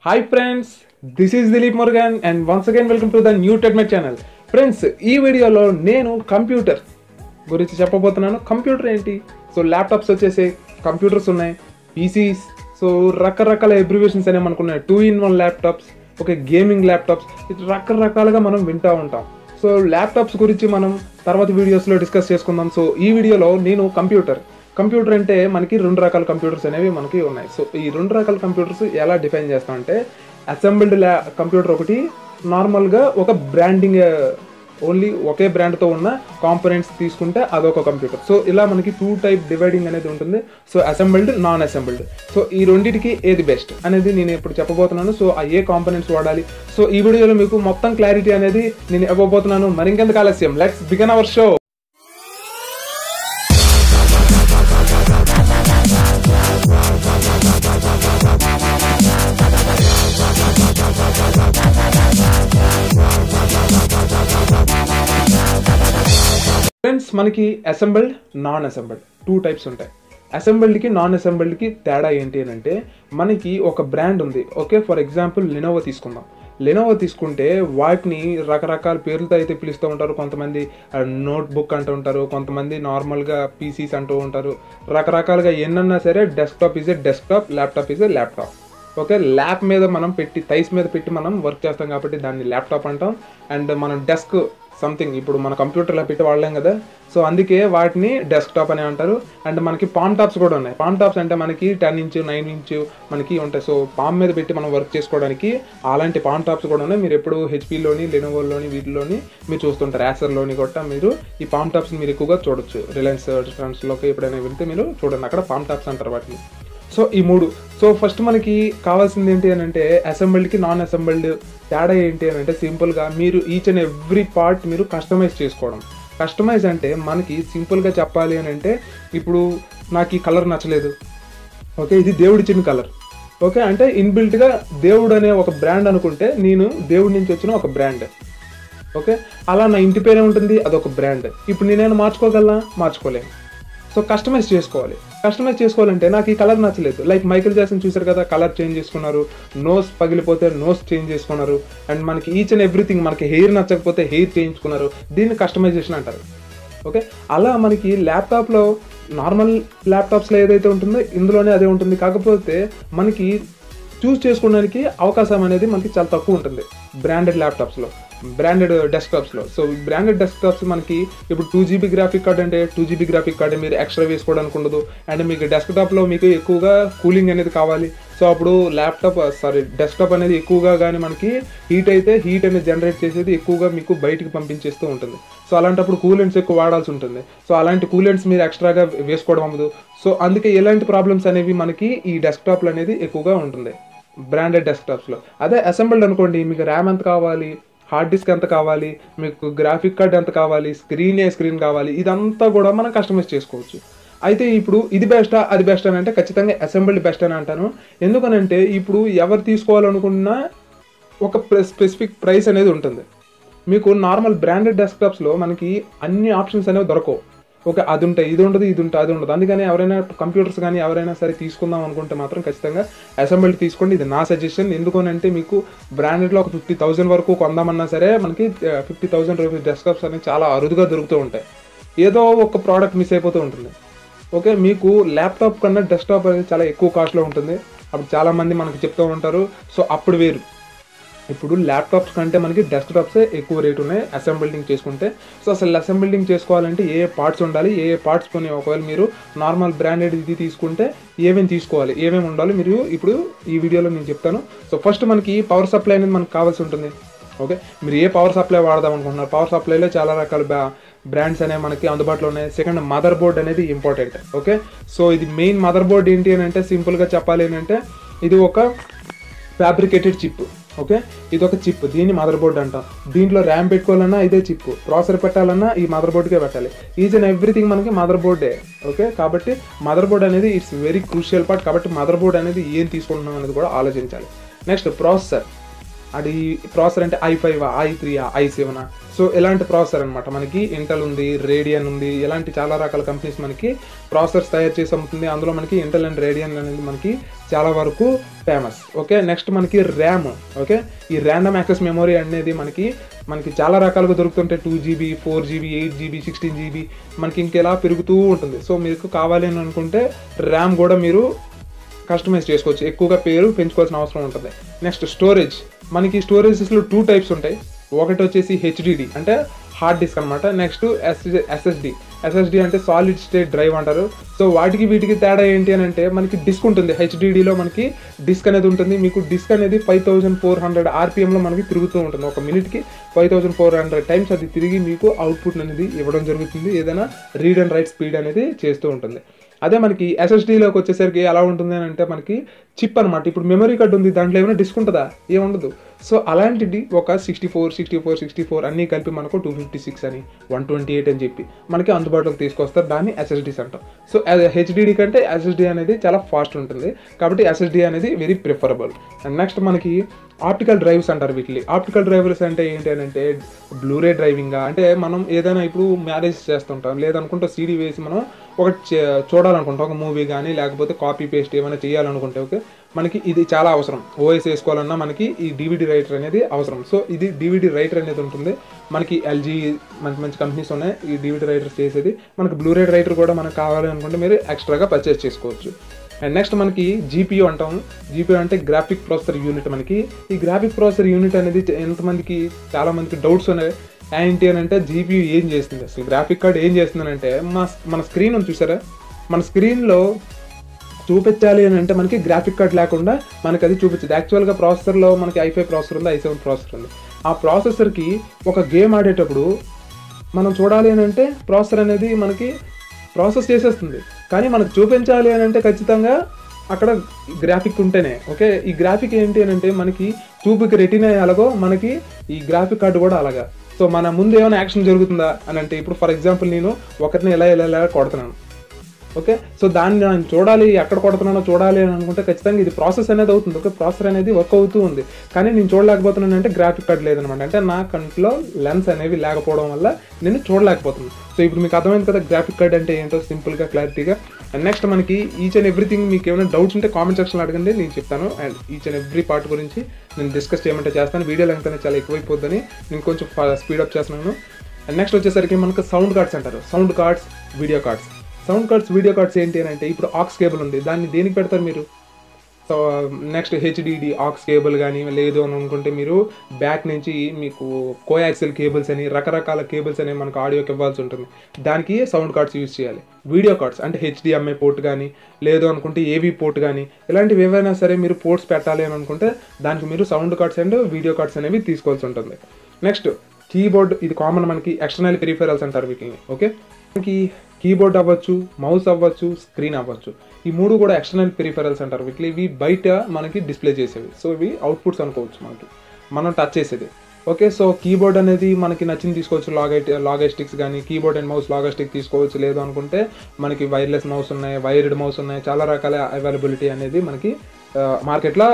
Hi friends, this is dileep murgan and once again welcome to the new TEDMED channel. Friends, ఈ వీడియోలో నేను computer గురించి చెప్పబోతున్నాను. Computer ఏంటి? సో ల్యాప్టాప్స్ వచ్చేసి కంప్యూటర్స్ ఉన్నాయి, పీసీస్, సో రకరకాల అబ్రివేషన్స్ అనేవి మనకున్నాయి. 2-in-1 laptops, okay, gaming laptops, ఇది రకరకాలుగా మనం వింటూ ఉంటాం. సో ల్యాప్టాప్స్ గురించి మనం తర్వాత వీడియోస్లో డిస్కస్ చేసుకుందాం. సో ఈ వీడియోలో నేను కంప్యూటర్ అంటే మనకి రెండు రకాల కంప్యూటర్స్ అనేవి మనకి ఉన్నాయి. సో ఈ రెండు రకాల కంప్యూటర్స్ ఎలా డిఫైన్ చేస్తామంటే అసెంబుల్డ్ కంప్యూటర్ ఒకటి, నార్మల్గా ఒక బ్రాండింగ్ ఓన్లీ ఒకే బ్రాండ్తో ఉన్న కాంపోనెంట్స్ తీసుకుంటే అదొక కంప్యూటర్. సో ఇలా మనకి 2 టైప్ డివైడింగ్ అనేది ఉంటుంది. So assembled, non assembled. So ఈ రెండింటికి ఏది బెస్ట్ అనేది నేను ఇప్పుడు చెప్పబోతున్నాను. సో ఆ ఏ కాంపోనెంట్స్ వాడాలి, సో ఈ వీడియోలో మీకు మొత్తం క్లారిటీ అనేది నేను ఇవ్వబోతున్నాను. మరింకెందుకు ఆలస్యం, let's begin our show. Friends, మనకి అసెంబుల్డ్, నాన్ అసెంబుల్డ్ 2 టైప్స్ ఉంటాయి. అసెంబుల్డ్కి నాన్ అసెంబుల్డ్కి తేడా ఏంటి అని అంటే, మనకి ఒక బ్రాండ్ ఉంది, ఓకే. ఫర్ ఎగ్జాంపుల్ లెనోవో తీసుకుందాం. లెనోవో తీసుకుంటే వాటిని రకరకాల పేర్లతో అయితే పిలుస్తూ ఉంటారు. కొంతమంది నోట్బుక్ అంటూ ఉంటారు, కొంతమంది నార్మల్గా పీసీస్ అంటూ ఉంటారు. రకరకాలుగా ఎన్నన్నా సరే desktop is a desktop, laptop is a laptop. Okay, lap మీద మనం పెట్టి థైస్ మీద పెట్టి మనం వర్క్ చేస్తాం కాబట్టి దాన్ని ల్యాప్టాప్ అంటాం. అండ్ మనం డెస్క్ సంథింగ్ ఇప్పుడు మన కంప్యూటర్లో పెట్టి వాడలేం కదా, సో అందుకే వాటిని డెస్క్టాప్ అని అంటారు. అండ్ మనకి పామ్ టాప్స్ కూడా ఉన్నాయి. పామ్ టాప్స్ అంటే మనకి 10 ఇంచ్ 9 ఇంచ్ మనకి ఉంటాయి. సో పామ్ మీద పెట్టి మనం వర్క్ చేసుకోవడానికి అలాంటి పామ్ టాప్స్ కూడా ఉన్నాయి. మీరు ఎప్పుడు హెచ్పీలోని, లెనోవోలోని, వీటిలోని మీరు చూస్తుంటారు. యాసర్లోని కూడా మీరు ఈ పామ్ టాప్స్ మీరు ఎక్కువగా చూడొచ్చు. రిలయన్స్ ట్రెండ్స్లోకి ఎప్పుడైనా వెళ్తే మీరు చూడండి, అక్కడ పామ్ టాప్స్ అంటారు వాటిని. సో ఈ 3. సో ఫస్ట్ మనకి కావాల్సింది ఏంటి అని అంటే అసెంబుల్డ్కి నాన్ అసెంబుల్డ్ తేడా ఏంటి అని అంటే, సింపుల్గా మీరు ఈచ్ అండ్ ఎవ్రీ పార్ట్ మీరు కస్టమైజ్ చేసుకోవడం. కస్టమైజ్ అంటే మనకి సింపుల్గా చెప్పాలి అని అంటే, ఇప్పుడు నాకు ఈ కలర్ నచ్చలేదు, ఓకే, ఇది దేవుడిచ్చిన కలర్, ఓకే, అంటే ఇన్బిల్ట్గా దేవుడు అనే ఒక బ్రాండ్ అనుకుంటే నేను దేవుడి నుంచి వచ్చిన ఒక బ్రాండ్, ఓకే. అలా నా ఇంటి పేరే ఉంటుంది, అదొక బ్రాండ్. ఇప్పుడు నేనేమైనా మార్చుకోగలనా? మార్చుకోలేను. సో కస్టమైజ్ చేసుకోవాలి. కస్టమైజ్ చేసుకోవాలంటే నాకు ఈ కలర్ నచ్చలేదు. లైక్ మైకేల్ జాక్సన్ చూసారు కదా, కలర్ చేంజ్ చేసుకున్నారు. నోస్ పగిలిపోతే నోస్ చేంజ్ చేసుకున్నారు. అండ్ మనకి ఈచ్ అండ్ ఎవ్రీథింగ్, మనకి హెయిర్ నచ్చకపోతే హెయిర్ చేయించుకున్నారు. దీన్ని కస్టమైజేషన్ అంటారు, ఓకే. అలా మనకి ల్యాప్టాప్లో నార్మల్ ల్యాప్టాప్స్లో ఏదైతే ఉంటుందో ఇందులోనే అదే ఉంటుంది. కాకపోతే మనకి చూస్ చేసుకోవడానికి అవకాశం అనేది మనకి చాలా తక్కువ ఉంటుంది బ్రాండెడ్ ల్యాప్టాప్స్లో, బ్రాండెడ్ డెస్క్టాప్స్లో. సో బ్రాండెడ్ డెస్క్టాప్స్ మనకి ఇప్పుడు 2GB గ్రాఫిక్ కార్డ్ అంటే 2GB గ్రాఫిక్ కార్డ్ మీరు ఎక్స్ట్రా వేసుకోవడానికి ఉండదు. అండ్ మీకు డెస్క్టాప్లో మీకు ఎక్కువగా కూలింగ్ అనేది కావాలి. సో అప్పుడు డెస్క్టాప్ అనేది ఎక్కువగా కానీ మనకి హీట్ అనేది జనరేట్ చేసేది ఎక్కువగా మీకు బయటికి పంపించేస్తూ ఉంటుంది. సో అలాంటప్పుడు కూలెంట్స్ ఎక్కువ వాడాల్సి ఉంటుంది. సో అలాంటి కూలెంట్స్ మీరు ఎక్స్ట్రాగా వేసుకోవడం అవ్వదు. సో అందుకే ఎలాంటి ప్రాబ్లమ్స్ అనేవి మనకి ఈ డెస్క్టాప్లు అనేది ఎక్కువగా ఉంటుంది బ్రాండెడ్ డెస్క్టాప్స్లో. అదే అసెంబుల్డ్ అనుకోండి, మీకు ర్యామ్ ఎంత కావాలి, హార్డ్ డిస్క్ ఎంత కావాలి, మీకు గ్రాఫిక్ కార్డ్ ఎంత కావాలి, స్క్రీన్ కావాలి, ఇదంతా కూడా మనం కస్టమైజ్ చేసుకోవచ్చు. అయితే ఇప్పుడు ఇది బెస్టా అది బెస్ట్ అని అంటే ఖచ్చితంగా అసెంబుల్డ్ బెస్ట్ అని అంటాను. ఎందుకనంటే ఇప్పుడు ఎవరు తీసుకోవాలనుకున్నా ఒక స్పెసిఫిక్ ప్రైస్ అనేది ఉంటుంది. మీకు నార్మల్ బ్రాండెడ్ డెస్క్టాప్స్లో మనకి అన్ని ఆప్షన్స్ అనేవి దొరకవు, ఓకే. అది ఉంటాయి, ఇది ఉండదు, ఇది ఉంటుంది, అది ఉండదు. అందుకని ఎవరైనా కంప్యూటర్స్ కానీ ఎవరైనా సరే తీసుకుందాం అనుకుంటే మాత్రం ఖచ్చితంగా అసెంబుల్డ్ తీసుకోండి. ఇది నా సజెషన్. ఎందుకనంటే మీకు బ్రాండెడ్లో ఒక 50,000 వరకు కొందామన్నా సరే మనకి 50,000 రూపీస్ డెస్క్టాప్స్ అనేవి చాలా అరుదుగా దొరుకుతూ ఉంటాయి. ఏదో ఒక ప్రోడక్ట్ మిస్ అయిపోతూ ఉంటుంది, ఓకే. మీకు ల్యాప్టాప్ కన్నా డెస్క్టాప్ అనేది చాలా ఎక్కువ కాస్ట్లో ఉంటుంది. అప్పుడు చాలామంది మనకి చెప్తూ ఉంటారు. సో అప్పుడు వేరు. ఇప్పుడు ల్యాప్టాప్స్ కంటే మనకి డెస్క్టాప్సే ఎక్కువ రేట్ ఉన్నాయి అసెంబుల్డింగ్ చేసుకుంటే. సో అసలు అసెంబుల్డింగ్ చేసుకోవాలంటే ఏ పార్ట్స్ ఉండాలి, ఏ పార్ట్స్ కొని, ఒకవేళ మీరు నార్మల్ బ్రాండెడ్ ఇది తీసుకుంటే ఏమేమి తీసుకోవాలి, ఏమేమి ఉండాలి మీరు ఇప్పుడు ఈ వీడియోలో నేను చెప్తాను. సో ఫస్ట్ మనకి పవర్ సప్లై అనేది మనకు కావాల్సి ఉంటుంది, ఓకే. మీరు ఏ పవర్ సప్లై వాడదాం అనుకుంటున్నారు? పవర్ సప్లైలో చాలా రకాల బ్రాండ్స్ అనేవి మనకి అందుబాటులో ఉన్నాయి. సెకండ్, మదర్ బోర్డ్ అనేది ఇంపార్టెంట్, ఓకే. సో ఇది మెయిన్ మదర్ బోర్డ్ ఏంటి అని అంటే, సింపుల్గా చెప్పాలి అని అంటే ఇది ఒక ఫ్యాబ్రికేటెడ్ చిప్, ఓకే. ఇది ఒక చిప్, దీన్ని మదర్ బోర్డ్ అంటాం. దీంట్లో ర్యామ్ పెట్టుకోవాలన్నా ఇదే చిప్, ప్రాసెసర్ పెట్టాలన్నా ఈ మదర్ బోర్డ్కే పెట్టాలి. ఈచ్ అండ్ ఎవ్రీథింగ్ మనకి మదర్ బోర్డే, ఓకే. కాబట్టి మదర్ బోర్డ్ అనేది ఇట్స్ వెరీ క్రూషియల్ పార్ట్. కాబట్టి మదర్ బోర్డ్ అనేది ఏం తీసుకుంటున్నాం అనేది కూడా ఆలోచించాలి. Next processor. అది ప్రాసెసర్ అంటే i5, i3, i7, సో ఇలాంటి ప్రాసెసర్ అనమాట. మనకి ఇంటెల్ ఉంది, రేడియన్ ఉంది, ఇలాంటి చాలా రకాల కంపెనీస్ మనకి ప్రాసెసర్స్ తయారు చేసి అమ్ముతుంది. అందులో మనకి ఇంటెల్ అండ్ రేడియన్ అనేది మనకి చాలా వరకు ఫేమస్. ఓకే, నెక్స్ట్ మనకి ర్యామ్. ఓకే, ఈ ర్యాండమ్ యాక్సెస్ మెమొరీ అనేది మనకి చాలా రకాలుగా దొరుకుతుంటాయి. 2GB, 4GB, 8GB, 16GB మనకి ఇంకెలా పెరుగుతూ ఉంటుంది. సో మీకు కావాలి అని అనుకుంటే ర్యామ్ కూడా మీరు కస్టమైజ్ చేసుకోవచ్చు, ఎక్కువగా పేరు పెంచుకోవాల్సిన అవసరం ఉంటుంది. Next storage. మనకి స్టోరేజెస్లో 2 టైప్స్ ఉంటాయి. ఒకటి వచ్చేసి హెచ్డిడి అంటే హార్డ్ డిస్క్ అనమాట. నెక్స్ట్ ఎస్ఎస్డి అంటే సాలిడ్ స్టేట్ డ్రైవ్ అంటారు. సో వాటికి వీటికి తేడా ఏంటి అని అంటే మనకి డిస్క్ ఉంటుంది. హెచ్డిడిలో మనకి డిస్క్ అనేది ఉంటుంది. మీకు డిస్క్ అనేది 5400 RPMలో మనకి తిరుగుతూ ఉంటుంది. ఒక మినిట్కి 5400 టైమ్స్ అది తిరిగి మీకు అవుట్పుట్ అనేది ఇవ్వడం జరుగుతుంది. ఏదైనా రీడ్ అండ్ రైట్ స్పీడ్ అనేది చేస్తూ ఉంటుంది. అదే మనకి ఎస్ఎస్డీలోకి వచ్చేసరికి ఎలా ఉంటుంది అని అంటే మనకి చిప్ అనమాట. ఇప్పుడు మెమరీ కార్డు ఉంది, దాంట్లో ఏమైనా డిస్క్ ఉంటుందా? ఏముండదు. సో అలాంటిది ఒక 64 అన్నీ కలిపి మనకు 256 అని 128 అని చెప్పి మనకి అందుబాటులోకి తీసుకొస్తారు. దాన్ని ఎస్ఎస్డీస్ అంటాం. సో హెచ్డిడి కంటే ఎస్ఎస్డి అనేది చాలా ఫాస్ట్ ఉంటుంది కాబట్టి ఎస్ఎస్డి అనేది వెరీ ప్రిఫరబుల్. అండ్ నెక్స్ట్ మనకి ఆప్టికల్ డ్రైవ్స్ అంటారు వీటిని. ఆప్టికల్ డ్రైవ్స్ అంటే ఏంటి అని అంటే బ్లూరే డ్రైవింగ్. అంటే మనం ఏదైనా ఇప్పుడు మ్యారేజ్ చేస్తుంటాం, లేదనుకుంటే సీడీ వేసి మనం ఒకటి చూడాలనుకుంటాం, ఒక మూవీ కానీ లేకపోతే కాపీ పేస్ట్ ఏమైనా చేయాలనుకుంటే ఓకే మనకి ఇది చాలా అవసరం. ఓఎస్ వేసుకోవాలన్నా మనకి ఈ డివిడి రైటర్ అనేది అవసరం. సో ఇది డివిడి రైటర్ అనేది ఉంటుంది. మనకి ఎల్జీ మంచి కంపెనీస్ ఉన్నాయి ఈ డివిడి రైటర్ చేసేది. మనకి బ్లూరే రైటర్ కూడా మనకు కావాలి అనుకుంటే మీరు ఎక్స్ట్రాగా పర్చేస్ చేసుకోవచ్చు. అండ్ నెక్స్ట్ మనకి జీపీయూ అంటాం. జీపీయూ అంటే గ్రాఫిక్ ప్రాసెసర్ యూనిట్. మనకి ఈ గ్రాఫిక్ ప్రాసెసర్ యూనిట్ అనేది చాలా మందికి డౌట్స్ ఉన్నాయి. ఏంటి అని అంటే జీపీయూ ఏం చేస్తుంది, అసలు గ్రాఫిక్ కార్డ్ ఏం చేస్తుంది అంటే మన స్క్రీన్ ఉంది చూసారా, మన స్క్రీన్లో చూపించాలి అని అంటే మనకి గ్రాఫిక్ కార్డ్ లేకుండా మనకి అది చూపించదు. యాక్చువల్గా ప్రాసెసర్లో మనకి i5 ప్రాసెసర్ ఉంది, i7 ప్రాసెసర్ ఉంది. ఆ ప్రాసెసర్కి ఒక గేమ్ ఆడేటప్పుడు మనం చూడాలి అని అంటే ప్రాసెసర్ అనేది మనకి ప్రాసెస్ చేసేస్తుంది. కానీ మనకు చూపించాలి అని అంటే ఖచ్చితంగా అక్కడ గ్రాఫిక్ ఉంటేనే. ఓకే, ఈ గ్రాఫిక్ ఏంటి అని అంటే మనకి చూపుకి రెటీనా అలాగో మనకి ఈ గ్రాఫిక్ కార్డు కూడా అలాగా. సో మన ముందు ఏమైనా యాక్షన్ జరుగుతుందా అని అంటే ఇప్పుడు ఫర్ ఎగ్జాంపుల్ నేను ఒకరిని ఎలా కొడుతున్నాను. ఓకే, సో దాన్ని నేను చూడాలి, ఎక్కడ కొడుతున్నానో చూడాలి అని అనుకుంటే ఖచ్చితంగా ఇది ప్రాసెస్ అనేది అవుతుంది. ఓకే, ప్రాసెసర్ అనేది వర్క్ అవుతూ ఉంది కానీ నేను చూడలేకపోతున్నాను అంటే గ్రాఫిక్ కార్డ్ లేదనమాట. అంటే నా కంట్లో లెన్స్ అనేవి లేకపోవడం వల్ల నేను చూడలేకపోతున్నాను. సో ఇప్పుడు మీకు అర్థమైంది కదా గ్రాఫిక్ కార్డ్ అంటే ఏంటో సింపుల్గా క్లారిటీగా. అండ్ నెక్స్ట్ మనకి ఈచ్ అండ్ ఎవ్రీథింగ్ మీకు ఏమైనా డౌట్స్ ఉంటే కామెంట్ సెక్షన్లో అడగండి, నేను చెప్తాను. And each and every part గురించి నేను డిస్కస్ చేయమంటే చేస్తాను. వీడియో లెంగ్త్ అనేది చాలా ఎక్కువైపోద్దని నేను కొంచెం స్పీడప్ చేస్తున్నాను. అండ్ నెక్స్ట్ వచ్చేసరికి మనకు సౌండ్ కార్డ్స్ అంటారు. Sound cards, video cards. Sound cards, video cards ఏంటి అని అంటే ఇప్పుడు ఆక్స్ కేబుల్ ఉంది, దాన్ని దేనికి పెడతారు మీరు? So next HDD aux cable కానీ లేదు అని అనుకుంటే మీరు బ్యాక్ నుంచి మీకు కోయాక్సిల్ కేబుల్స్ అని రకరకాల కేబుల్స్ అనేవి మనకు ఆడియోకి ఇవ్వాల్సి ఉంటుంది. దానికి సౌండ్ కార్డ్స్ యూజ్ చేయాలి. వీడియో కార్డ్స్ అంటే హెచ్డిఎంఐ పోర్ట్ కానీ లేదు అనుకుంటే ఏవీ పోర్ట్ కానీ ఇలాంటివి ఏవైనా సరే మీరు పోర్ట్స్ పెట్టాలి అని అనుకుంటే దానికి మీరు sound cards and video cards అనేవి తీసుకోవాల్సి ఉంటుంది. నెక్స్ట్ కీబోర్డ్, ఇది కామన్ మనకి ఎక్స్టర్నల్ పెరిఫెరల్స్ అంటారు వీటిని. ఓకే, మనకి కీబోర్డ్ అవ్వచ్చు, మౌస్ అవ్వచ్చు, స్క్రీన్ అవ్వచ్చు, ఈ మూడు కూడా ఎక్స్టర్నల్ పెరిఫెరల్స్ అంటారు వీటిని. ఇవి బయట మనకి డిస్ప్లే చేసేవి. సో ఇవి అవుట్పుట్స్ అనుకోవచ్చు, మనం టచ్ చేసేది. ఓకే, సో కీబోర్డ్ అనేది మనకి నచ్చింది తీసుకోవచ్చు. లాగైస్టిక్స్ కానీ కీబోర్డ్ అండ్ మౌస్ లాగైస్టిక్ తీసుకోవచ్చు. లేదు అనుకుంటే మనకి వైర్లెస్ మౌస్ ఉన్నాయి, వైర్డ్ మౌస్ ఉన్నాయి, చాలా రకాల అవైలబిలిటీ అనేది మనకి మార్కెట్లో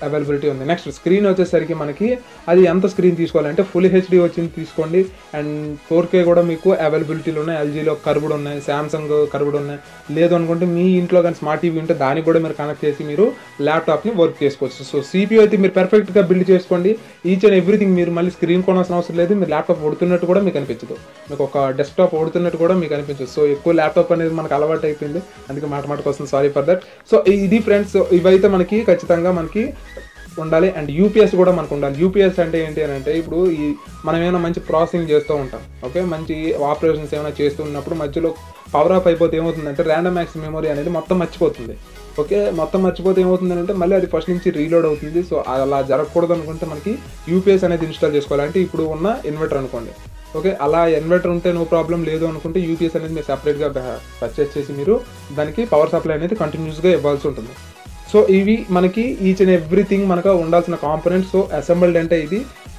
అవైలబిలిటీ ఉంది. నెక్స్ట్ స్క్రీన్ వచ్చేసరికి మనకి అది ఎంత స్క్రీన్ తీసుకోవాలంటే ఫుల్ హెచ్డి వచ్చింది తీసుకోండి. అండ్ 4K కూడా మీకు అవైలబిలిటీలు ఉన్నాయి. ఎల్జీలో కర్వ్డ్ ఉన్నాయి, శాంసంగ్ కర్వ్డ్ ఉన్నాయి. లేదు అనుకుంటే మీ ఇంట్లో కానీ స్మార్ట్ టీవీ ఉంటే దానికి కూడా మీరు కనెక్ట్ చేసి మీరు ల్యాప్టాప్ని వర్క్ చేసుకోవచ్చు. సో CPU అయితే మీరు పర్ఫెక్ట్గా బిల్డ్ చేసుకోండి. ఈచ్ అండ్ ఎవ్రీథింగ్ మీరు మళ్ళీ స్క్రీన్ కొనాల్సిన అవసరం లేదు. మీరు ల్యాప్టాప్ ఓడుతున్నట్టు కూడా మీకు అనిపించదు, మీకు ఒక డెస్క్టాప్ ఓడుతున్నట్టు కూడా మీకు అనిపించదు. సో ఎక్కువ ల్యాప్టాప్ అనేది మనకు అలవాటు అయిపోయింది, అందుకే మాటకు వస్తుంది, సారీ ఫర్ దట్. సో ఇది ఫ్రెండ్స్, ఇవైతే మనకి ఖచ్చితంగా మనకి ఉండాలి. అండ్ యూపీఎస్ కూడా మనకు ఉండాలి. యూపీఎస్ అంటే ఏంటి అని అంటే ఇప్పుడు మనం ఏమైనా మంచి ప్రాసెసింగ్ చేస్తూ ఉంటాం. ఓకే, మంచి ఆపరేషన్స్ ఏమైనా చేస్తున్నప్పుడు మధ్యలో పవర్ ఆఫ్ అయిపోతే ఏమవుతుందంటే ర్యాండమ్ యాక్సెస్ మెమరీ అనేది మొత్తం మర్చిపోతుంది. ఓకే, మొత్తం మర్చిపోతే ఏమవుతుందంటే మళ్ళీ అది ఫస్ట్ నుంచి రీలోడ్ అవుతుంది. సో అలా జరగకూడదు అనుకుంటే మనకి యూపీఎస్ అనేది ఇన్స్టాల్ చేసుకోవాలి. అంటే ఇప్పుడు ఉన్న ఇన్వర్టర్ అనుకోండి. ఓకే, అలా ఇన్వర్టర్ ఉంటే నో ప్రాబ్లం, లేదు అనుకుంటే యూపీఎస్ అనేది మీరు సపరేట్గా పర్చేస్ చేసి మీరు దానికి పవర్ సప్లై అనేది కంటిన్యూస్గా ఇవ్వాల్సి ఉంటుంది. సో ఇవి మనకి ఈచ్ అండ్ ఎవ్రీథింగ్ మనకు ఉండాల్సిన కాంపోనెంట్స్. సో అసెంబుల్డ్ అంటే ఇది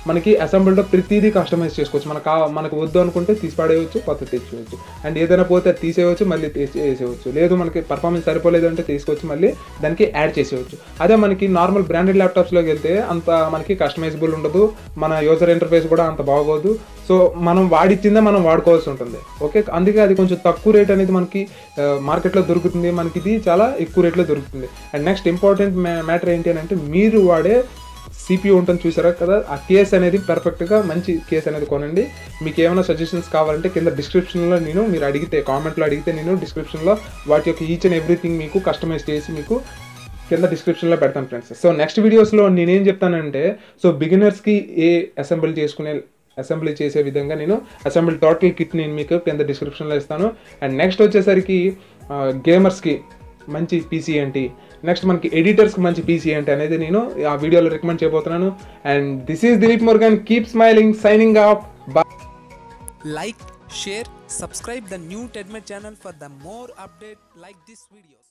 మనకి అసెంబుల్డ్లో ప్రతిదీ కస్టమైజ్ చేసుకోవచ్చు. మనకు వద్దు అనుకుంటే తీసి పడేయవచ్చు, కొత్త తెచ్చుకోవచ్చు. అండ్ ఏదైనా పోతే అది తీసేయవచ్చు, మళ్ళీ వేసేయచ్చు. లేదు మనకి పర్ఫార్మెన్స్ సరిపోలేదు అంటే తీసుకొచ్చి మళ్ళీ దానికి యాడ్ చేసేయచ్చు. అదే మనకి నార్మల్ బ్రాండెడ్ ల్యాప్టాప్స్లోకి వెళ్తే అంత మనకి కస్టమైజబుల్ ఉండదు, మన యూజర్ ఇంటర్ఫేస్ కూడా అంత బాగోదు. సో మనం వాడిచ్చిందే మనం వాడుకోవాల్సి ఉంటుంది. ఓకే, అందుకే అది కొంచెం తక్కువ రేట్ అనేది మనకి మార్కెట్లో దొరుకుతుంది, మనకి ఇది చాలా ఎక్కువ రేట్లో దొరుకుతుంది. అండ్ నెక్స్ట్ ఇంపార్టెంట్ మ్యాటర్ ఏంటి అని అంటే, మీరు వాడే CPU ఉంటుంది చూసారా కదా, ఆ కేస్ అనేది పర్ఫెక్ట్గా మంచి కేస్ అనేది కొనండి. మీకు ఏమైనా సజెషన్స్ కావాలంటే కింద డిస్క్రిప్షన్లో మీరు అడిగితే, కామెంట్లో అడిగితే నేను డిస్క్రిప్షన్లో వాటి యొక్క ఈచ్ అండ్ ఎవ్రీథింగ్ మీకు కస్టమైజ్ చేసి మీకు కింద డిస్క్రిప్షన్లో పెడతాను ఫ్రెండ్స్. సో నెక్స్ట్ వీడియోస్లో నేనేం చెప్తానంటే, సో బిగినర్స్కి అసెంబ్లీ చేసే విధంగా నేను అసెంబ్లీ టోటల్ కిట్ నేను మీకు కింద డిస్క్రిప్షన్లో ఇస్తాను. అండ్ నెక్స్ట్ వచ్చేసరికి గేమర్స్కి మంచి పీసీ ఏంటి, నెక్స్ట్ మనకి ఎడిటర్స్కి మంచి పీసీ ఏంటి అనేది నేను ఆ వీడియోలో రికమెండ్ చేయబోతున్నాను. And this is Dilip Murugan, keep smiling, signing off. Like, share, subscribe the new TEDMED channel for the more update like this videos.